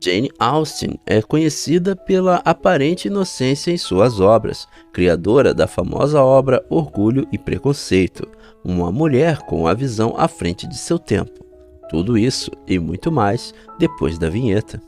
Jane Austen é conhecida pela aparente inocência em suas obras, criadora da famosa obra Orgulho e Preconceito, uma mulher com a visão à frente de seu tempo. Tudo isso e muito mais depois da vinheta.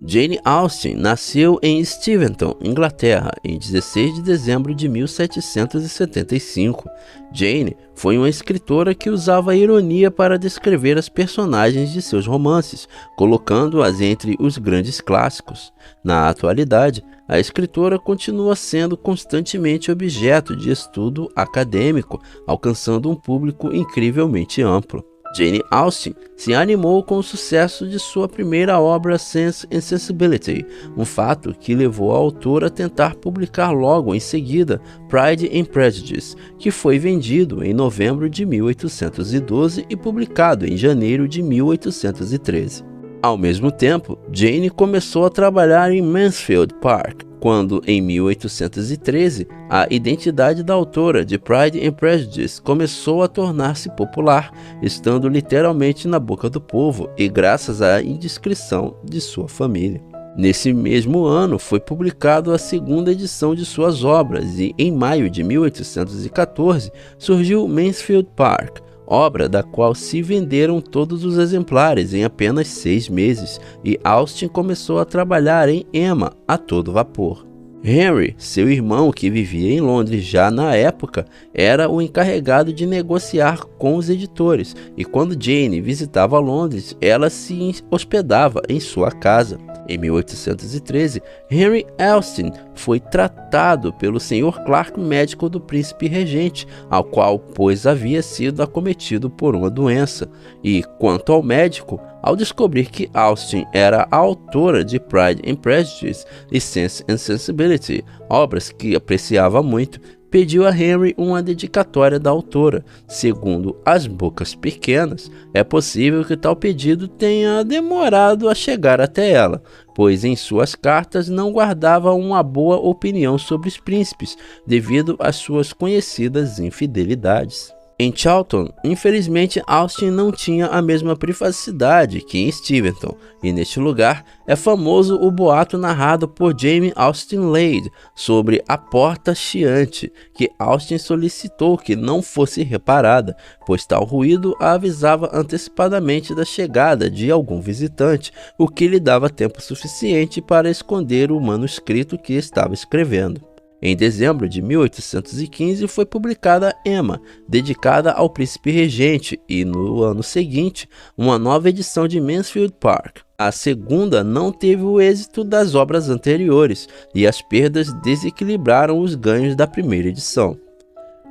Jane Austen nasceu em Steventon, Inglaterra, em 16 de dezembro de 1775. Jane foi uma escritora que usava a ironia para descrever as personagens de seus romances, colocando-as entre os grandes clássicos. Na atualidade, a escritora continua sendo constantemente objeto de estudo acadêmico, alcançando um público incrivelmente amplo. Jane Austen se animou com o sucesso de sua primeira obra Sense and Sensibility, um fato que levou a autora a tentar publicar logo em seguida Pride and Prejudice, que foi vendido em novembro de 1812 e publicado em janeiro de 1813. Ao mesmo tempo, Jane começou a trabalhar em Mansfield Park, quando, em 1813, a identidade da autora de Pride and Prejudice começou a tornar-se popular, estando literalmente na boca do povo e graças à indiscrição de sua família. Nesse mesmo ano, foi publicado a segunda edição de suas obras e, em maio de 1814, surgiu Mansfield Park, obra da qual se venderam todos os exemplares em apenas 6 meses, e Austen começou a trabalhar em Emma a todo vapor. Henry, seu irmão que vivia em Londres já na época, era o encarregado de negociar com os editores, e quando Jane visitava Londres, ela se hospedava em sua casa. Em 1813, Henry Austen foi tratado pelo Sr. Clark, médico do príncipe regente, ao qual, pois, havia sido acometido por uma doença. E, quanto ao médico, ao descobrir que Austen era a autora de Pride and Prejudice e Sense and Sensibility, obras que apreciava muito, pediu a Henry uma dedicatória da autora. Segundo as bocas pequenas, é possível que tal pedido tenha demorado a chegar até ela, pois em suas cartas não guardava uma boa opinião sobre os príncipes, devido às suas conhecidas infidelidades. Em Chawton, infelizmente, Austen não tinha a mesma privacidade que em Steventon, e neste lugar é famoso o boato narrado por Jane Austen Leigh sobre a porta chiante, que Austen solicitou que não fosse reparada, pois tal ruído a avisava antecipadamente da chegada de algum visitante, o que lhe dava tempo suficiente para esconder o manuscrito que estava escrevendo. Em dezembro de 1815 foi publicada Emma, dedicada ao príncipe regente, e no ano seguinte, uma nova edição de Mansfield Park. A segunda não teve o êxito das obras anteriores, e as perdas desequilibraram os ganhos da primeira edição.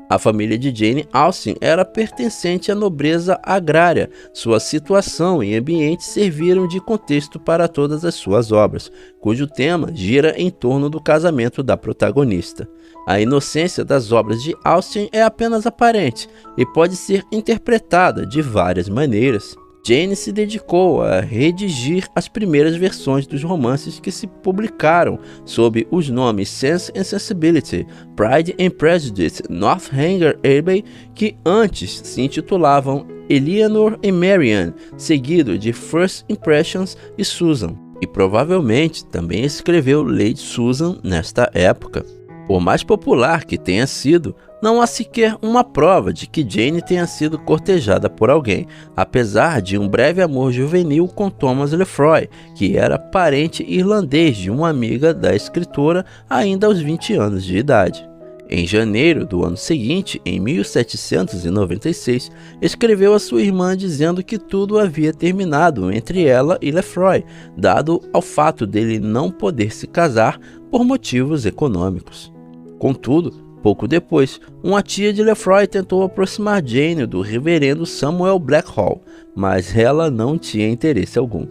A família de Jane Austen era pertencente à nobreza agrária. Sua situação e ambiente serviram de contexto para todas as suas obras, cujo tema gira em torno do casamento da protagonista. A inocência das obras de Austen é apenas aparente e pode ser interpretada de várias maneiras. Jane se dedicou a redigir as primeiras versões dos romances que se publicaram sob os nomes Sense and Sensibility, Pride and Prejudice, Northanger Abbey, que antes se intitulavam Eleanor e Marianne, seguido de First Impressions e Susan, e provavelmente também escreveu Lady Susan nesta época. Por mais popular que tenha sido, não há sequer uma prova de que Jane tenha sido cortejada por alguém, apesar de um breve amor juvenil com Thomas Lefroy, que era parente irlandês de uma amiga da escritora ainda aos 20 anos de idade. Em janeiro do ano seguinte, em 1796, escreveu a sua irmã dizendo que tudo havia terminado entre ela e Lefroy, dado ao fato dele não poder se casar por motivos econômicos. Contudo, pouco depois, uma tia de Lefroy tentou aproximar Jane do reverendo Samuel Blackhall, mas ela não tinha interesse algum.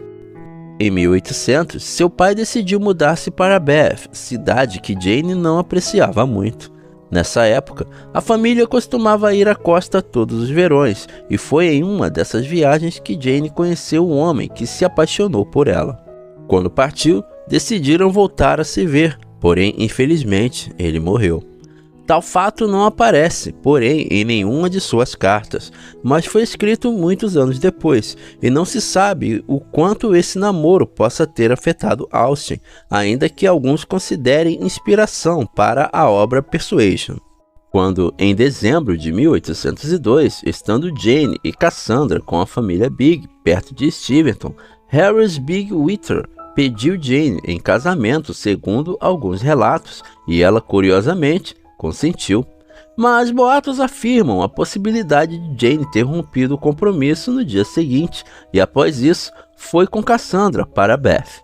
Em 1800, seu pai decidiu mudar-se para Bath, cidade que Jane não apreciava muito. Nessa época, a família costumava ir à costa todos os verões, e foi em uma dessas viagens que Jane conheceu um homem que se apaixonou por ela. Quando partiu, decidiram voltar a se ver, porém, infelizmente, ele morreu. Tal fato não aparece, porém, em nenhuma de suas cartas, mas foi escrito muitos anos depois, e não se sabe o quanto esse namoro possa ter afetado Austen, ainda que alguns considerem inspiração para a obra Persuasion. Quando, em dezembro de 1802, estando Jane e Cassandra com a família Big perto de Steventon, Harris Big Wither pediu Jane em casamento segundo alguns relatos, e ela, curiosamente, consentiu. Mas boatos afirmam a possibilidade de Jane ter rompido o compromisso no dia seguinte, e após isso, foi com Cassandra para Bath.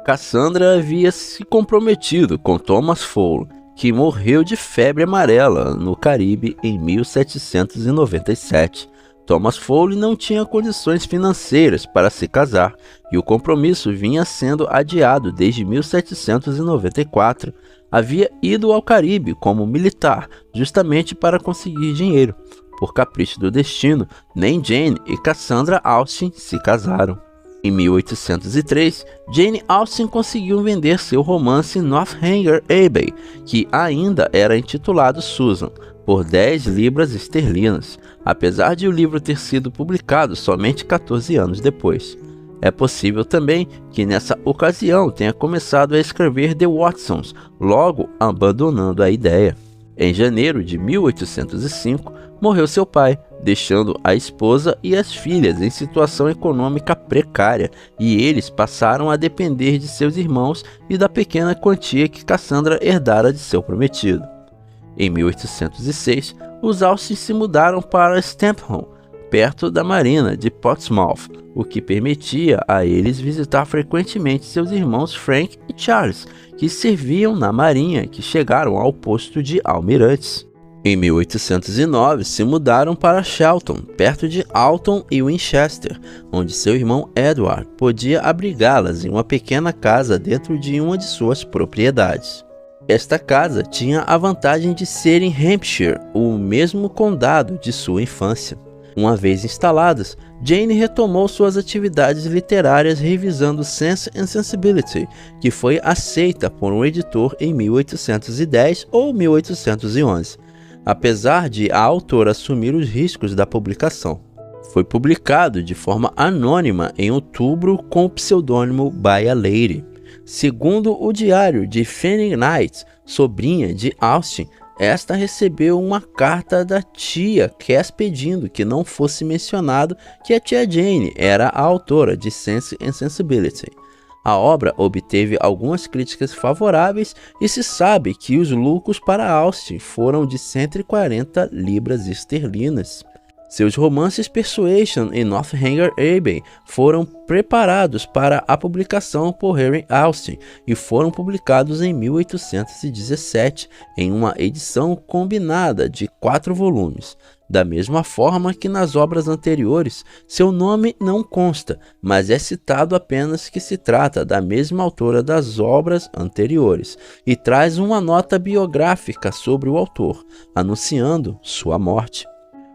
Cassandra havia se comprometido com Thomas Fowle, que morreu de febre amarela no Caribe em 1797. Thomas Fowle não tinha condições financeiras para se casar, e o compromisso vinha sendo adiado desde 1794. Havia ido ao Caribe como militar, justamente para conseguir dinheiro. Por capricho do destino, nem Jane e Cassandra Austen se casaram. Em 1803, Jane Austen conseguiu vender seu romance Northanger Abbey, que ainda era intitulado Susan, por 10 libras esterlinas, apesar de o livro ter sido publicado somente 14 anos depois. É possível também que nessa ocasião tenha começado a escrever The Watsons, logo abandonando a ideia. Em janeiro de 1805, morreu seu pai, deixando a esposa e as filhas em situação econômica precária, e eles passaram a depender de seus irmãos e da pequena quantia que Cassandra herdara de seu prometido. Em 1806, os Austen se mudaram para Stampham, perto da marina de Portsmouth, o que permitia a eles visitar frequentemente seus irmãos Frank e Charles, que serviam na marinha e que chegaram ao posto de almirantes. Em 1809, se mudaram para Shelton, perto de Alton e Winchester, onde seu irmão Edward podia abrigá-las em uma pequena casa dentro de uma de suas propriedades. Esta casa tinha a vantagem de ser em Hampshire, o mesmo condado de sua infância. Uma vez instaladas, Jane retomou suas atividades literárias revisando Sense and Sensibility, que foi aceita por um editor em 1810 ou 1811, apesar de a autora assumir os riscos da publicação. Foi publicado de forma anônima em outubro com o pseudônimo By a Lady. Segundo o diário de Fanny Knight, sobrinha de Austen, esta recebeu uma carta da tia Cass pedindo que não fosse mencionado que a tia Jane era a autora de Sense and Sensibility. A obra obteve algumas críticas favoráveis e se sabe que os lucros para Austen foram de 140 libras esterlinas. Seus romances Persuasion e Northanger Abbey foram preparados para a publicação por Henry Austen e foram publicados em 1817 em uma edição combinada de 4 volumes. Da mesma forma que nas obras anteriores, seu nome não consta, mas é citado apenas que se trata da mesma autora das obras anteriores e traz uma nota biográfica sobre o autor, anunciando sua morte.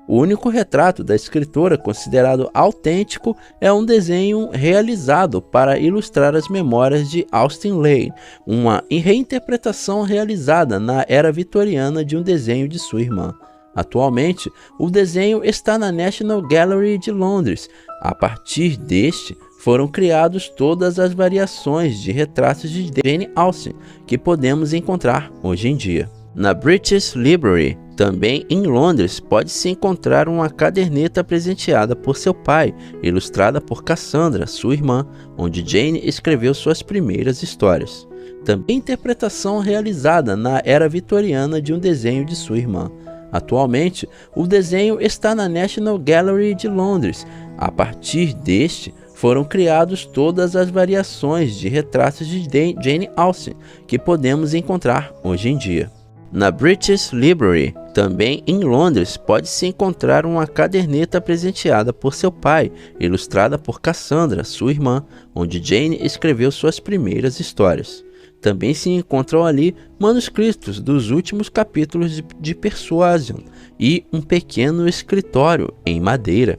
O único retrato da escritora considerado autêntico é um desenho realizado para ilustrar as memórias de Austen Leigh, uma reinterpretação realizada na era vitoriana de um desenho de sua irmã. Atualmente, o desenho está na National Gallery de Londres. A partir deste, foram criados todas as variações de retratos de Jane Austen que podemos encontrar hoje em dia. Na British Library, também em Londres, pode-se encontrar uma caderneta presenteada por seu pai, ilustrada por Cassandra, sua irmã, onde Jane escreveu suas primeiras histórias. Também interpretação realizada na era vitoriana de um desenho de sua irmã. Atualmente, o desenho está na National Gallery de Londres. A partir deste, foram criados todas as variações de retratos de Jane Austen que podemos encontrar hoje em dia. Na British Library, também em Londres, pode-se encontrar uma caderneta presenteada por seu pai, ilustrada por Cassandra, sua irmã, onde Jane escreveu suas primeiras histórias. Também se encontram ali manuscritos dos últimos capítulos de Persuasion e um pequeno escritório em madeira.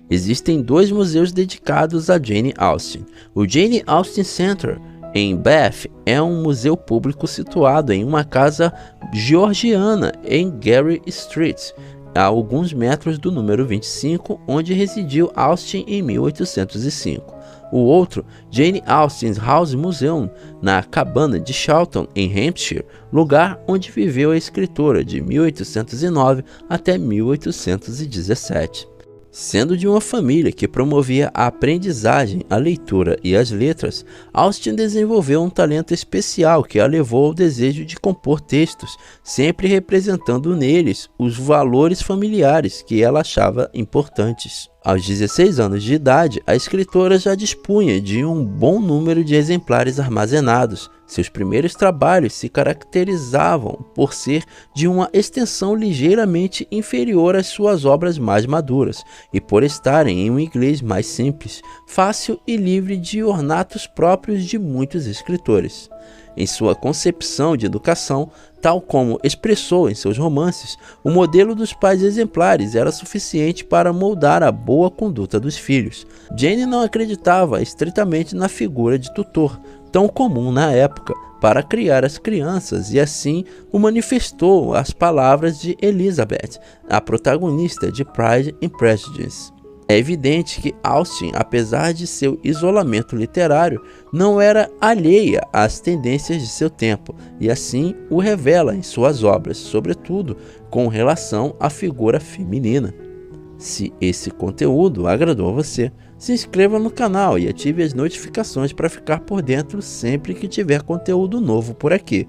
Existem 2 museus dedicados a Jane Austen: o Jane Austen Center em Bath é um museu público situado em uma casa georgiana em Gary Street, a alguns metros do número 25, onde residiu Austen em 1805. O outro, Jane Austen's House Museum, na cabana de Chawton, em Hampshire, lugar onde viveu a escritora de 1809 até 1817. Sendo de uma família que promovia a aprendizagem, a leitura e as letras, Austen desenvolveu um talento especial que a levou ao desejo de compor textos, sempre representando neles os valores familiares que ela achava importantes. Aos 16 anos de idade, a escritora já dispunha de um bom número de exemplares armazenados. Seus primeiros trabalhos se caracterizavam por ser de uma extensão ligeiramente inferior às suas obras mais maduras e por estarem em um inglês mais simples, fácil e livre de ornatos próprios de muitos escritores. Em sua concepção de educação, tal como expressou em seus romances, o modelo dos pais exemplares era suficiente para moldar a boa conduta dos filhos. Jane não acreditava estritamente na figura de tutor, tão comum na época, para criar as crianças, e assim o manifestou as palavras de Elizabeth, a protagonista de Pride and Prejudice. É evidente que Austen, apesar de seu isolamento literário, não era alheia às tendências de seu tempo, e assim o revela em suas obras, sobretudo com relação à figura feminina. Se esse conteúdo agradou a você, se inscreva no canal e ative as notificações para ficar por dentro sempre que tiver conteúdo novo por aqui.